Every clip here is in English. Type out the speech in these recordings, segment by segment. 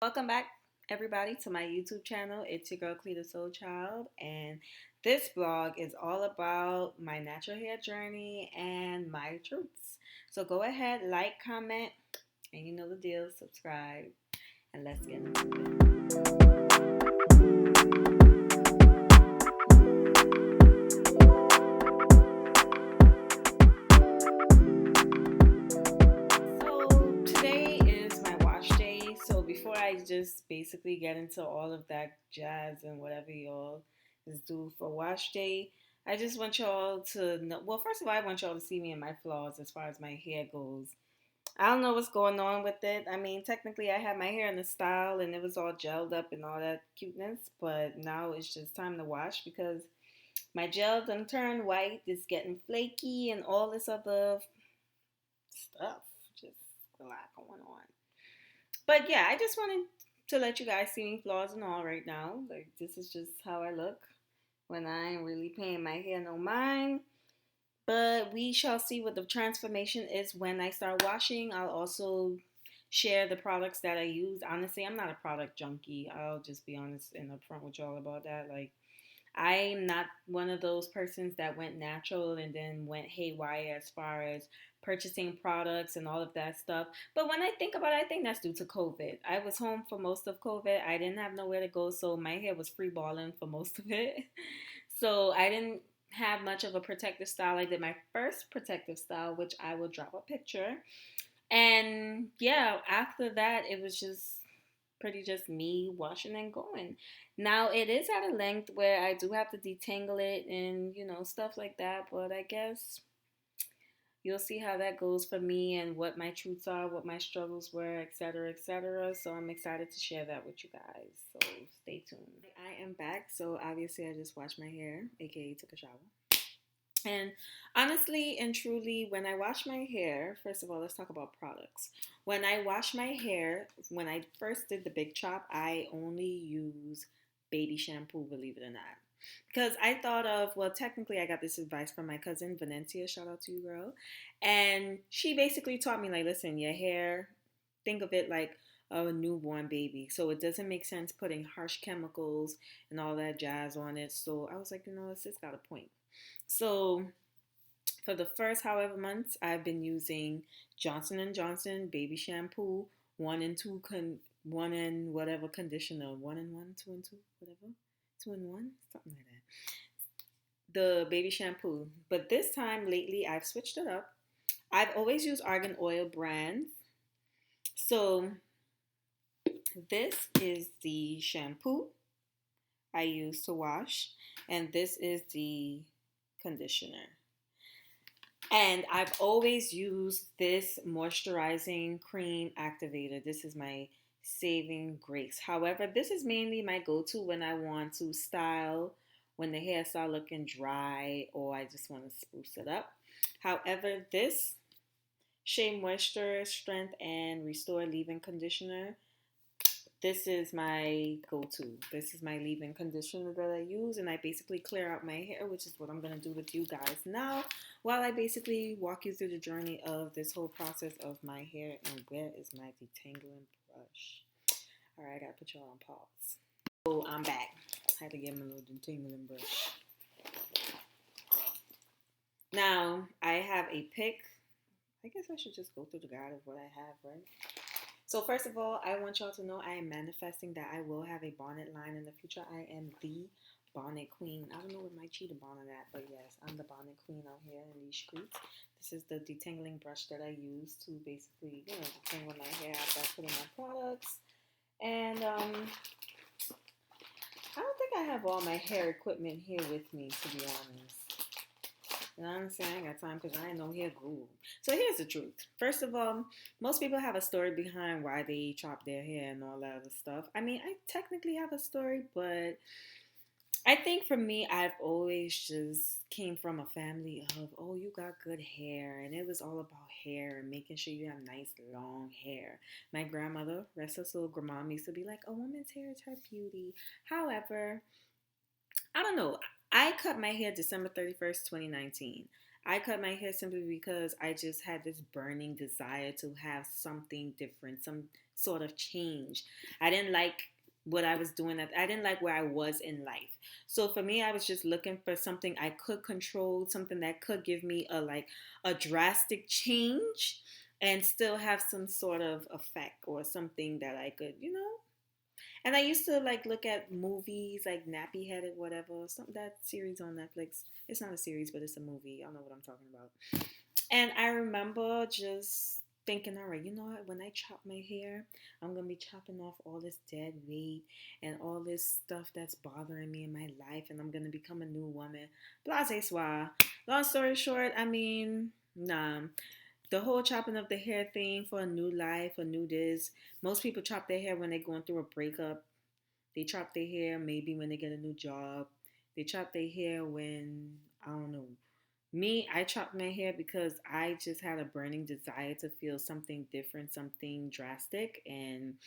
Welcome back, everybody, to my YouTube channel. It's your girl, Cleta Soul Child, and this vlog is all about my natural hair journey and my truths. So go ahead, like, comment, and you know the deal, subscribe, and let's get into it. So today is my wash day. So before I just basically get into all of that jazz and whatever y'all is due for wash day, I just want y'all to know. Well, first of all, I want y'all to see me and my flaws as far as my hair goes. I don't know what's going on with it. I mean, technically, I had my hair in a style and it was all gelled up and all that cuteness, but now it's just time to wash because my gel done turned white. It's getting flaky and all this other stuff. Just a lot going on. But yeah, I just wanted to let you guys see me flaws and all right now. Like this is just how I look when I ain't really paying my hair no mind. But we shall see what the transformation is when I start washing. I'll also share the products that I use. Honestly, I'm not a product junkie. I'll just be honest and upfront with y'all about that. Like I'm not one of those persons that went natural and then went haywire as far as purchasing products and all of that stuff. But when I think about it, I think that's due to COVID. I was home for most of COVID. I didn't have nowhere to go, so my hair was free balling for most of it. So I didn't have much of a protective style. I did my first protective style, which I will drop a picture. And yeah, after that, it was just pretty just me washing and going. Now it is at a length where I do have to detangle it and stuff like that, but I guess you'll see how that goes for me and what my truths are, what my struggles were, etc., etc. So I'm excited to share that with you guys. So stay tuned. I am back. So obviously I just washed my hair, aka took a shower. And honestly and truly, when I wash my hair, first of all, let's talk about products. When I wash my hair, when I first did the big chop, I only use baby shampoo, believe it or not. Because I thought of, well, technically, I got this advice from my cousin, Vanencia. Shout out to you, girl. And she basically taught me, like, listen, your hair, think of it like a newborn baby. So it doesn't make sense putting harsh chemicals and all that jazz on it. So I was like, it's got a point. So for the first however months, I've been using Johnson and Johnson baby shampoo, one and whatever conditioner, one and one, two and two, whatever, two and one, something like that. The baby shampoo, but this time lately I've switched it up. I've always used Argan Oil brand, so this is the shampoo I use to wash, and this is the conditioner. And I've always used this moisturizing cream activator. This is my saving grace. However, this is mainly my go-to when I want to style, when the hair start looking dry, or I just want to spruce it up. However, this Shea Moisture Strength and Restore Leave-In Conditioner, this is my go-to. This is my leave-in conditioner that I use, and I basically clear out my hair, which is what I'm going to do with you guys now, while I basically walk you through the journey of this whole process of my hair. And where is my detangling brush? All right, I got to put y'all on pause. So I'm back. I had to get my little detangling brush. Now, I have a pick. I guess I should just go through the guide of what I have, right? So first of all, I want y'all to know I am manifesting that I will have a bonnet line in the future. I am the bonnet queen. I don't know what my cheetah bonnet at, but yes, I'm the bonnet queen out here in these streets. This is the detangling brush that I use to basically, detangle my hair after I put in my products. And I don't think I have all my hair equipment here with me, to be honest. And honestly, I ain't got time because I ain't no hair guru. So here's the truth. First of all, most people have a story behind why they chop their hair and all that other stuff. I mean, I technically have a story, but I think for me, I've always just came from a family of, oh, you got good hair. And it was all about hair and making sure you have nice long hair. My grandmother, rest her soul, grandma, used to be like, a woman's hair is her beauty. However, I don't know. I cut my hair December 31st, 2019. I cut my hair simply because I just had this burning desire to have something different, some sort of change. I didn't like what I was doing. I didn't like where I was in life. So for me, I was just looking for something I could control, something that could give me a drastic change and still have some sort of effect or something that I could, and I used to like look at movies like Nappy Headed, whatever, some that series on Netflix. It's not a series, but it's a movie. Y'all know what I'm talking about. And I remember just thinking, all right, you know what? When I chop my hair, I'm gonna be chopping off all this dead weight and all this stuff that's bothering me in my life, and I'm gonna become a new woman. Blase soir. Long story short, I mean, nah. The whole chopping of the hair thing for a new life, a new this. Most people chop their hair when they're going through a breakup. They chop their hair maybe when they get a new job. They chop their hair when, I don't know. Me, I chopped my hair because I just had a burning desire to feel something different, something drastic, and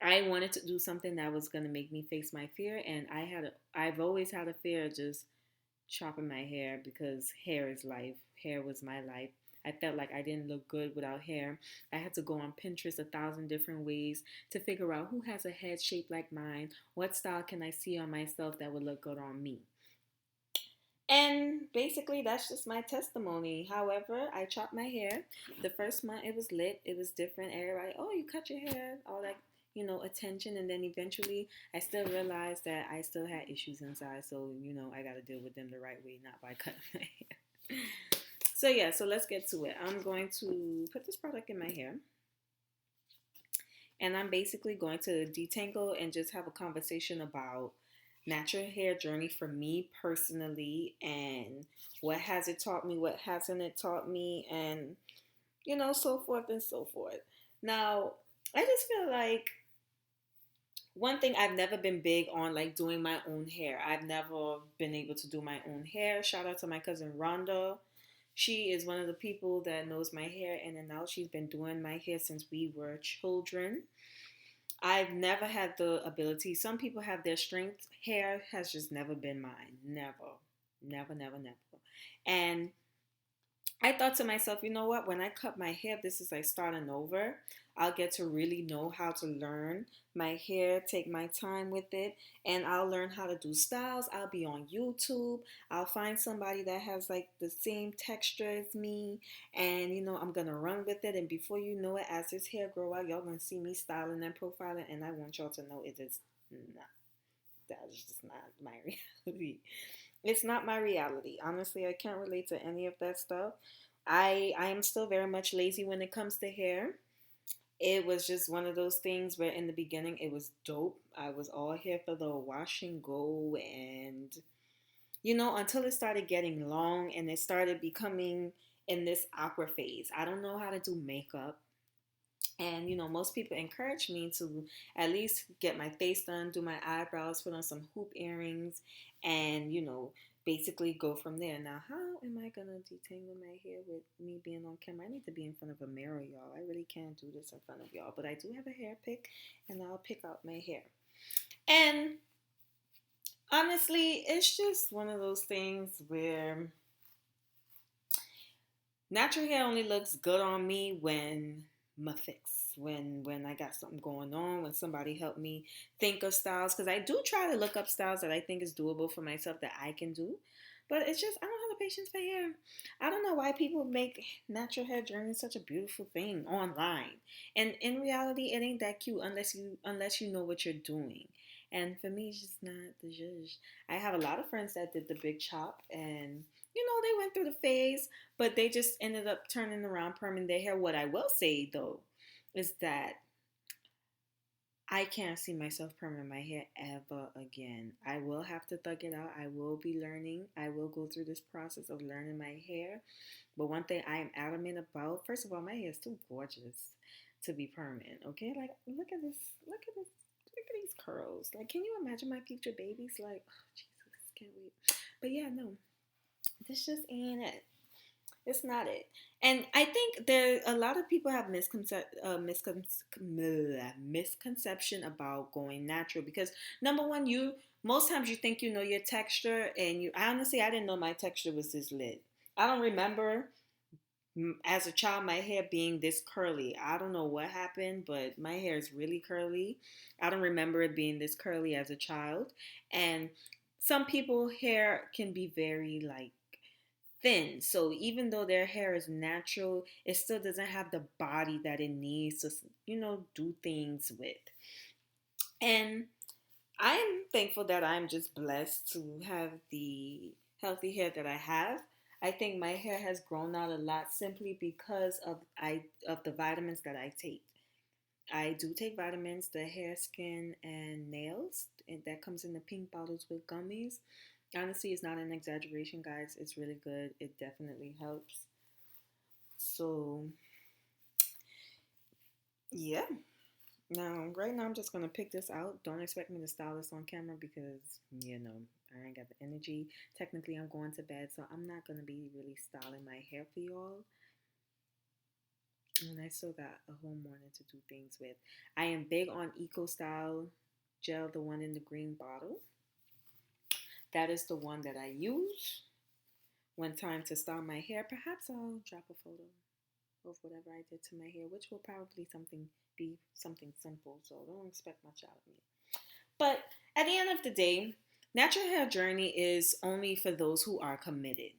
I wanted to do something that was going to make me face my fear. And I've always had a fear of just chopping my hair because hair is life. Hair was my life. I felt like I didn't look good without hair. I had to go on Pinterest 1,000 different ways to figure out who has a head shaped like mine. What style can I see on myself that would look good on me? And basically, that's just my testimony. However, I chopped my hair. The first month, it was lit. It was different. Everybody, oh, you cut your hair, all that, attention. And then eventually, I still realized that I still had issues inside. So, I got to deal with them the right way, not by cutting my hair. So, yeah, so let's get to it. I'm going to put this product in my hair. And I'm basically going to detangle and just have a conversation about natural hair journey for me personally and what has it taught me, what hasn't it taught me, and so forth and so forth. Now, I just feel like one thing I've never been big on like doing my own hair. I've never been able to do my own hair. Shout out to my cousin Rhonda. She is one of the people that knows my hair in and out. She's been doing my hair since we were children. I've never had the ability. Some people have their strength. Hair has just never been mine. Never. Never, never, never. And I thought to myself, you know what? When I cut my hair, this is like starting over. I'll get to really know how to learn my hair, take my time with it, and I'll learn how to do styles. I'll be on YouTube. I'll find somebody that has like the same texture as me, and I'm gonna run with it. And before you know it, as this hair grow out, y'all gonna see me styling and profiling. And I want y'all to know it is not. That's just not my reality. It's not my reality. Honestly, I can't relate to any of that stuff. I am still very much lazy when it comes to hair. It was just one of those things where in the beginning it was dope. I was all here for the wash and go and until it started getting long and it started becoming in this awkward phase. I don't know how to do makeup. And most people encourage me to at least get my face done, do my eyebrows, put on some hoop earrings, and basically go from there. Now, how am I gonna detangle my hair with me being on camera? I need to be in front of a mirror, y'all. I really can't do this in front of y'all, but I do have a hair pick, and I'll pick out my hair. And honestly, it's just one of those things where natural hair only looks good on me when my fix, when I got something going on, when somebody helped me think of styles, because I do try to look up styles that I think is doable for myself that I can do, but it's just I don't have the patience for hair. I don't know why people make natural hair journey such a beautiful thing online, and in reality it ain't that cute unless you know what you're doing. And for me, it's just not the judge. I have a lot of friends that did the big chop, and they went through the phase, but they just ended up turning around, perming their hair. What I will say though is that I can't see myself perming my hair ever again. I will have to thug it out. I will be learning. I will go through this process of learning my hair. But one thing I am adamant about, first of all, my hair is too gorgeous to be permanent. Okay, like look at this, look at this, look at these curls. Like, can you imagine my future babies? Like, oh Jesus, can't wait. But yeah, no, this just ain't it. It's not it. And I think there a lot of people have misconception about going natural because number one, you most times you think you know your texture, and I honestly I didn't know my texture was this lit. I don't remember as a child my hair being this curly. I don't know what happened, but my hair is really curly. I don't remember it being this curly as a child. And some people hair can be very like thin. So even though their hair is natural, it still doesn't have the body that it needs to, do things with. And I'm thankful that I'm just blessed to have the healthy hair that I have. I think my hair has grown out a lot simply because of the vitamins that I take. I do take vitamins, the hair, skin, and nails, and that comes in the pink bottles with gummies. Honestly, it's not an exaggeration, guys. It's really good. It definitely helps. So, yeah. Now, right now, I'm just gonna pick this out. Don't expect me to style this on camera because I ain't got the energy. Technically, I'm going to bed, so I'm not gonna be really styling my hair for y'all. And I still got a whole morning to do things with. I am big on Eco Style gel, the one in the green bottle. That is the one that I use when time to style my hair. Perhaps I'll drop a photo of whatever I did to my hair, which will probably be something simple. So don't expect much out of me. But at the end of the day, natural hair journey is only for those who are committed.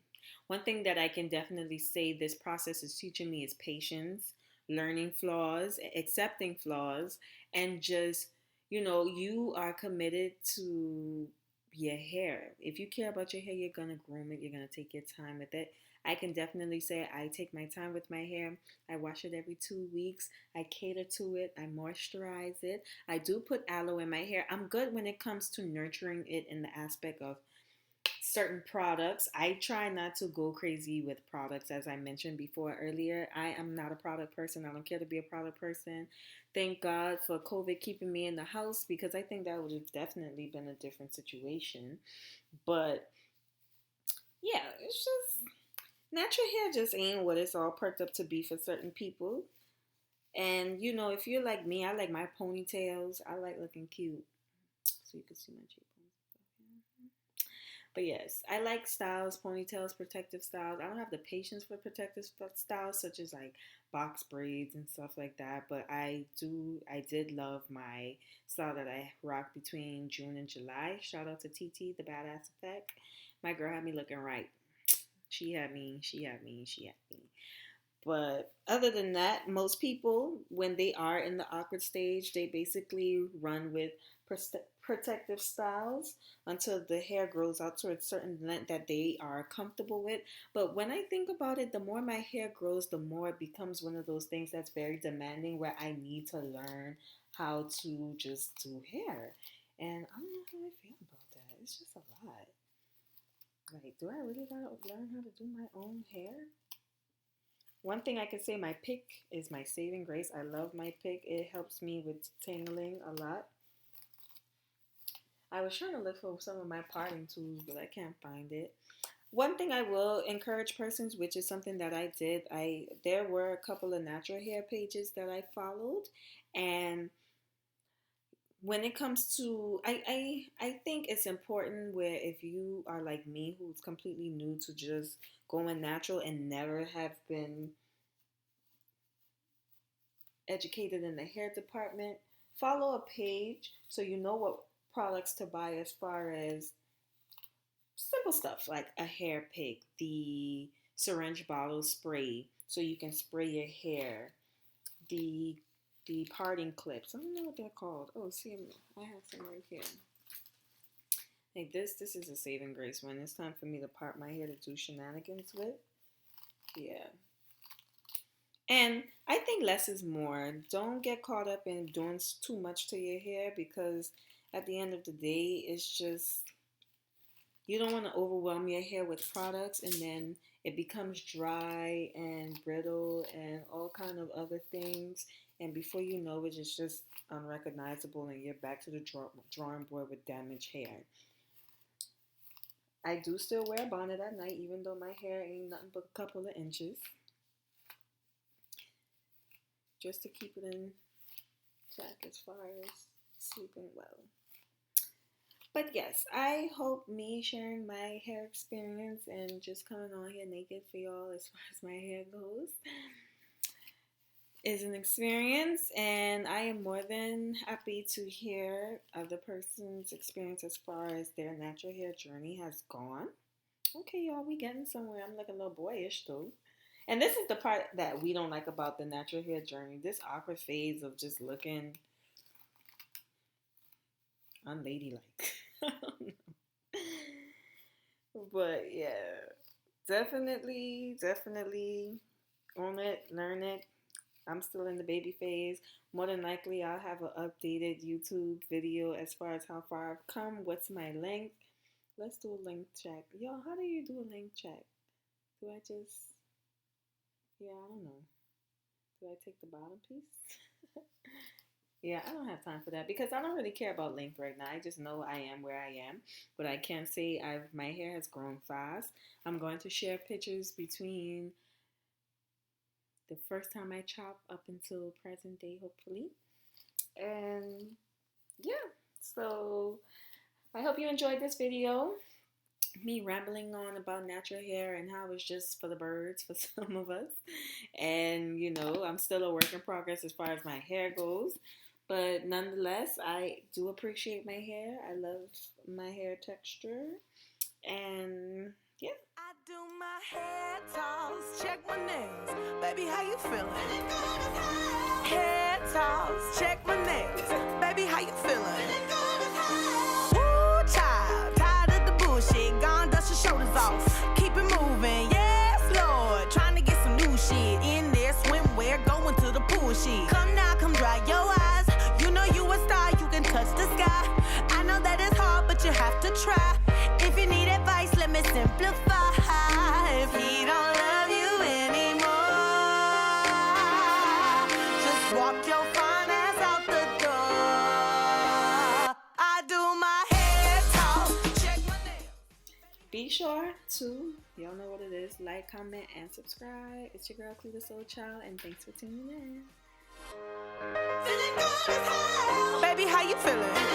One thing that I can definitely say this process is teaching me is patience, learning flaws, accepting flaws, and just, you are committed to your hair. If you care about your hair, you're going to groom it, you're going to take your time with it. I can definitely say I take my time with my hair. I wash it every 2 weeks. I cater to it. I moisturize it. I do put aloe in my hair. I'm good when it comes to nurturing it in the aspect of certain products. I try not to go crazy with products, as I mentioned before earlier. I am not a product person. I don't care to be a product person. Thank God for COVID keeping me in the house because I think that would have definitely been a different situation. But yeah, it's just natural hair just ain't what it's all perked up to be for certain people. And if you're like me, I like my ponytails. I like looking cute. So you can see my cheekbones. But yes, I like styles, ponytails, protective styles. I don't have the patience for protective styles, such as like box braids and stuff like that. But I did love my style that I rocked between June and July. Shout out to TT, the Badass Effect. My girl had me looking right. She had me, she had me, she had me. But other than that, most people, when they are in the awkward stage, they basically run with protective styles until the hair grows out to a certain length that they are comfortable with. But when I think about it, the more my hair grows, the more it becomes one of those things that's very demanding where I need to learn how to just do hair. And I don't know how I feel about that. It's just a lot. Like, do I really gotta learn how to do my own hair? One thing I can say, my pick is my saving grace. I love my pick. It helps me with tangling a lot. I was trying to look for some of my parting tools, but I can't find it. One thing I will encourage persons, which is something that I did, there were a couple of natural hair pages that I followed, and when it comes to I think it's important where if you are like me who's completely new to just going natural and never have been educated in the hair department, follow a page so you know what products to buy as far as simple stuff like a hair pick, the syringe bottle spray so you can spray your hair, the parting clips. I don't know what they're called. Oh, see, I have some right here. Like this is a saving grace when it's time for me to part my hair to do shenanigans with. Yeah. And I think less is more. Don't get caught up in doing too much to your hair because at the end of the day, it's just you don't want to overwhelm your hair with products and then it becomes dry and brittle and all kind of other things. And before you know it, it's just unrecognizable and you're back to the drawing board with damaged hair. I do still wear a bonnet at night, even though my hair ain't nothing but a couple of inches, just to keep it in check as far as sleeping well. But yes, I hope me sharing my hair experience and just coming on here naked for y'all as far as my hair goes is an experience, and I am more than happy to hear other person's experience as far as their natural hair journey has gone. Okay, y'all, we getting somewhere. I'm looking a little boyish though. And this is the part that we don't like about the natural hair journey. This awkward phase of just looking unladylike. But yeah, definitely own it, learn it. I'm still in the baby phase. More than likely, I'll have an updated YouTube video as far as how far I've come. What's my length? Let's do a length check. Yo, how do you do a length check? Do I just, yeah, I don't know. Do I take the bottom piece? Yeah, I don't have time for that because I don't really care about length right now. I just know I am where I am. But I can say my hair has grown fast. I'm going to share pictures between the first time I chop up until present day, hopefully. And yeah, so I hope you enjoyed this video. Me rambling on about natural hair and how it's just for the birds for some of us. And you know, I'm still a work in progress as far as my hair goes. But nonetheless, I do appreciate my hair. I love my hair texture. And yeah. I do my hair toss, check my nails. Baby, how you feeling? Hair toss, check my nails. Baby, how you feeling? Woo, child, tired of the bullshit. Gone, dust your shoulders off. Keep it moving, yes, Lord. Trying to get some new shit in there. Swimwear, going to the pool shit. Come now, come dry your eyes. You know you a star, you can touch the sky. I know that it's hard, but you have to try. If you need advice, let me simplify. If he don't love you anymore, just walk your fine ass out the door. I do my hair talk, check my nails. Be sure to, y'all know what it is, like, comment, and subscribe. It's your girl, Cleta Soul Child, and thanks for tuning in. Baby, how you feeling?